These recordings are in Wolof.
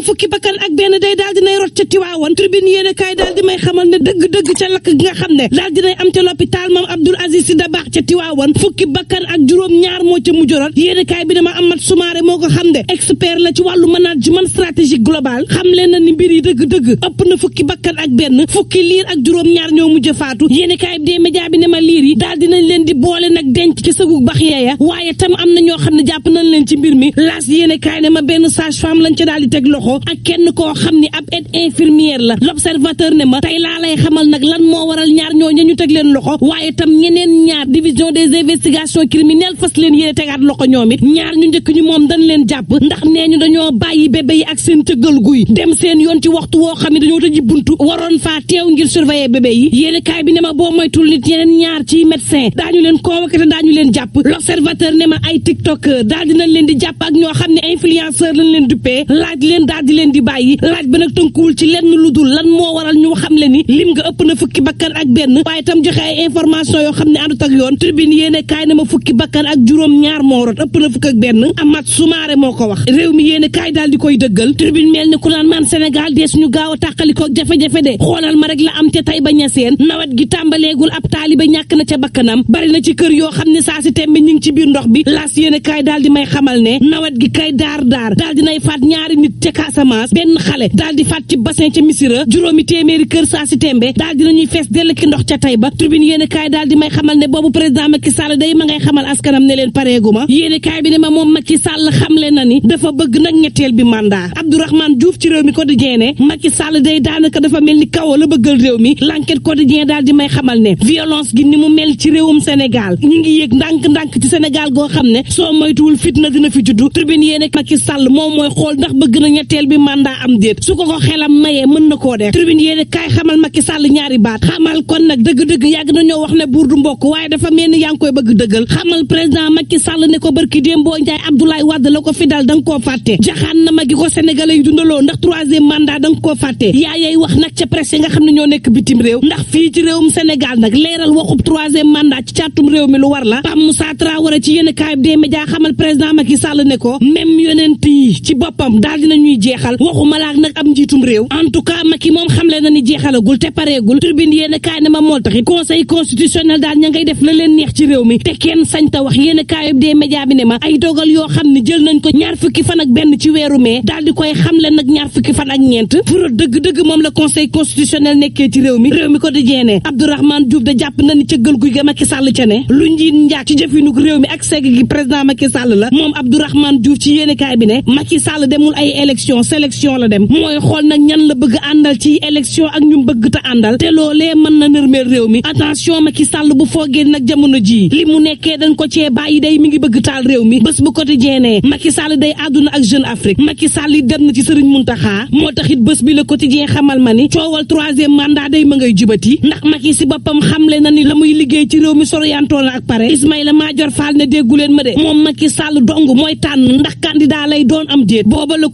fukki bakkan ak benn day daal dinay rot ca Tiwaawan. Tribune yéen a kaay daal di may xamal ne dëgg-dëgg ca lakk gi nga xam ne daal dinay am ca l'hôpital Mame Abdoul Aziz Sy Dabakh ca Tiwaawan fukki bakkan ak juróom-ñaar moo ca mujj rot. yéen a kaay bi dama Amath Soumaré moo ko xam ne expert la ci wàllu management stratégique global xam leen na ni mbir yi dëgg-dëgg ëpp na fukki bakkan ak benn fukki liir ak juróom-ñaar ñoo mujj faatu. yéen a kaay bi dee média bi ne ma liir yi daal dinañ leen di boole nag denc ci sëgu bax yeeya waaye tam am na ñoo xam ne jàpp nañ leen ci mbir mi laas yéen a kaay ne ma benn sage-femme lañ ca daal di teg loxo ak kenn koo xam ni ab aide infirmière la. l'observateur ne ma tey laa lay xamal nag lan moo waral ñaar ñooñu ñu teg leen loxo waaye tam ñeneen ñaar division des investigations criminelles fas leen yéene tegaat loxo ñoom it ñaar ñu njëkk ñu moom dañ leen jàpp ndax nee ñu dañoo bàyyi bébé yi ak seen tëggal guy dem seen yoon ci waxtu woo xam ne dañoo tëji buntu waroon faa teew ngir surveiller bébé yi. yéene kaay bi ne ma boo moytul nit yeneen ñaar ci médecin daañu leen convoqué te daañu leen jàpp. l'observateur ne ma ay tiktokeur daal dinañ leen di jàpp ak ñoo xam ne influenceur lañ leen duppee laaj leen daal di leen di bàyyi laaj ba nag tënkuwul ci lenn lu dul lan moo waral ñu xam le ni lim nga ëpp na fukki bakkan ak benn waaye tam joxe ay information yoo xam ne àndut ak yoon. Tribune yéene kaay ne ma fukki bakkan ak juróom-ñaar moo rot ëpp na fukk ak benn Amath Soumaré moo ko wax. réew mi yéene kaay daal di koy dëggal. Tribune mel ni ku naan man Sénégal dee suñu gaaw a tàqalikoog jafe-jafe de xoolal ma rek la am ca Taïba Niassène nawet gi tàmbaleegul ab taaliba ñàkk na ca bakkanam bari na ci kër yoo xam ne saa si tembe ñu ngi ci biir ndox bi laas yéene kaay daal di may xamal ne nawet gi kay daar daal dinay faat ñaari nit ca Casamance benn xale daal di faat ci bassin ca Missira juróomi téeméeri kër saa si tembe daal dinañuy fees dell ki ndox ca Taïba. Tribune yéene kaay daal di may xamal ne boobu président Macky Sall day ma ngay xamal askanam ne leen pareeguma. yéene kaay bi ne ma moom Macky Sall xamle na ni dafa bëgg nag ñetteel bi mandat. Abdourahmane Diouf ci réew mi quotidien ne Macky Sall day daanaka dafa mel ni kaw la bëggal réew mi. l'enquête quotidien daal di may xamal ne violence gi ni mu mel ci réewum Sénégal ñu ngi yëg ndànk-ndànk ci Sénégal goo xam ne soo moytuwul fitna dina fi juddu. Tribune yéene Macky Sall moom mooy xool ndax bëgg na ñetteel bi mandat am déet su ko xelam mayee mën na koo def. Tribune yéene kaay xamal Macky Sall ñaari baat xamal kon nag dëgg-dëgg yàgg nañoo wax ne buur du mbokk waaye dafa mel ni yaa ngi koy bëgg dëggal xamal président Macky Sall ne ko barki Dembo Ndiaye Abdoulaye Wade la ko fi dal da nga koo fàtte jaxaan na ma gi ko sénégalais yi dundaloo ndax troisième mandat da nga koo fàtte yaayay wax nag ca presse yi nga xam ne ñoo nekk bitim réew ndax fii ci réewum Sénégal nag leeral waxub troisième mandat ci càttum réew mi lu war la Pam Moussa Traoré ci yéen kaay des médias xamal président Macky Sall ne ko même yonent yi ci boppam daal dina ñuy jeexal waxuma laak nag am njiitum réew en tout cas Macky moom xamle na ni jeexalagul te pareegul. Tribune yéen kaay ne ma moo taxit conseil constitutionnel daal ña ngay def la leen neex ci réew mi te kenn sañ ta wax yéen kaay des médias bi ne ma ay dogal yoo xam ne jël nañ ko ñaar fukki fan ak benn ci weeru mai daal di koy xamle nag ñaar fukki fan ak ñeent pour dëgg-dëgg moom la conseil constitutionnel nekkee ci réew mi ko di jeene Abdourahmane Diouf da jàpp na ni cëggal guy ga Macky Sall ca ne lu njiit njaak ci jëfinuk réew mi ak segg gi président Macky Sall la moom Abdourahmane Diouf ci yéene kaay bi ne Macky Sall demul ay élection sélection la dem mooy xool nag ñan la bëgg àndal ci élection ak ñu bëgg ta àndal te loolee mën na nërmeel réew mi attention Macky Sall bu foogee nag jamono ji li mu nekkee dañ ko cee bàyyi day mi ngi bëgg taal réew mi bés bu quotidien Macky Sall day àdduna ak Jeune Afrique Macky Sall yi dem na ci Serigne Mountakha moo taxit bés bi le quotidien xamal ma ni coowal troisième mandat day ma ngay jubati ndax Macky si boppam xamle na ni la muy liggéey ci réew mi soriantoo na ak pare Ismaïla Madior Fall ne dégguleen ma de moom Macky Sall dong mooy tànn ndax candidat lay doon am déet booba le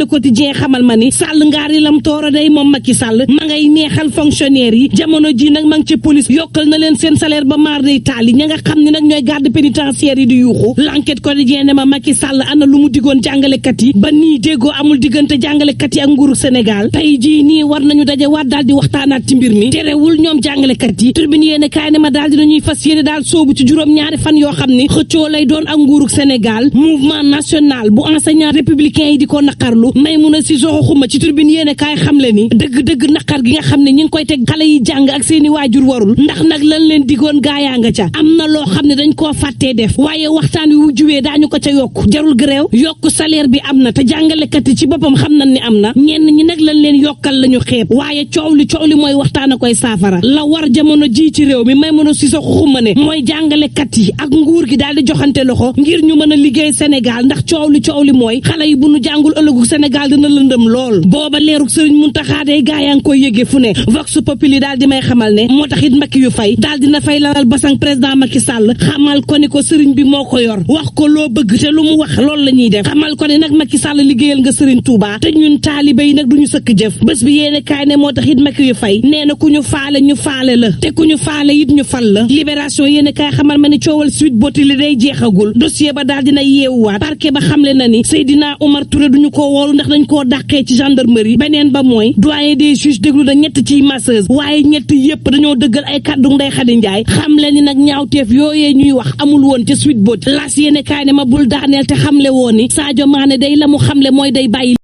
quotidien xamal ma ni Sall ngaari lam tooro day moom Macky Sall ma ngay neexal fonctionnaire yi jamono ji nag ma ngi ci police yokkal na leen seen salaire ba maar day taali ña nga xam ne nag ñooy garde pénitentiaire yi di yuuxu l'enquête quotidien ne ma Macky Sall ana lu mu digoon jàngalekat yi ba nii déggoo amul diggante jàngalekat yi ak nguuru Sénégal tey jii nii war nañu daje waat daal di waxtaanaat ci mbir mi terewul ñoom jàngalekat yi Tribune yéene kaay ne ma daal dinañuy fas yéene daal soobu ci juróom-ñaari fan yoo xam ni xëccoo lay doon ak nguuru Sénégal mouvement national bu enseignant républicain yi di ko naqarlu Maïmouna Sissoko Khouma ci Tribune yéene kaay xamle ni dëgg-dëgg naqar gi nga xam ne ñi ngi koy teg xale yi jàng ak seeni waajur warul ndax nag lan leen digoon gaayaa nga ca am na loo xam ne dañ koo fàttee def waaye waxtaan wi wu juwee daañu ko ca yokk jarul gréew yokk salaire bi am na te jàngalekat yi ci boppam xam nañ ni am na ñenn ñi nag lañ leen yokkal lañu xeeb waaye coow li mooy waxtaan a koy saafara la war jamono ji ci réew mi Maïmouna Sissoko Khouma ne mooy jàngalekat yi ak nguur gi daal di joxante loxo ngir ñu mën a liggéey Sénégal ndax coow li mooy xale yi bu nu jàngul ëllëgu Sénégal dina lëndëm lool booba leeruk Sëriñ Muntaxa day gaa yaa ngi koy yëgee fu ne vox populi daal di may xamal ne moo tax it Macky yu fay daal dina fay lalal basang président Macky Sall xamal ko ni ko sëriñ bi moo ko yor wax ko loo bëgg te lu mu wax loolu la ñuy def xamal ko ne nag Macky Sall liggéeyal nga sëriñ Touba te ñun taalibe yi nag duñu sëkk jëf bés bi yéene kaay ne moo tax it Macky yu fay nee na ku ñu faale ñu faale la te ku ñu faale it ñu fal la libération yéene kaay xamal ma ni coowal Sweet Beauté li day jeexagul dossier ba daal dina yeewuwaat parquet ba xamle na ni Seydina Omar Touré duñu ko xoolu ndax dañ koo dàqee ci gendarmerie beneen ba mooy doyen des juges déglu na ñett ciy masseuse waaye ñett yépp dañoo dëggal ay kàddu Ndeye Khady Ndiaye xam le ni nag ñaawteef yooyee ñuy wax amul woon ca Sweet Beauté las yéene kaay ne ma bul daaneel te xamle woon ni Sadio Mané day la mu xamle mooy day bàyyi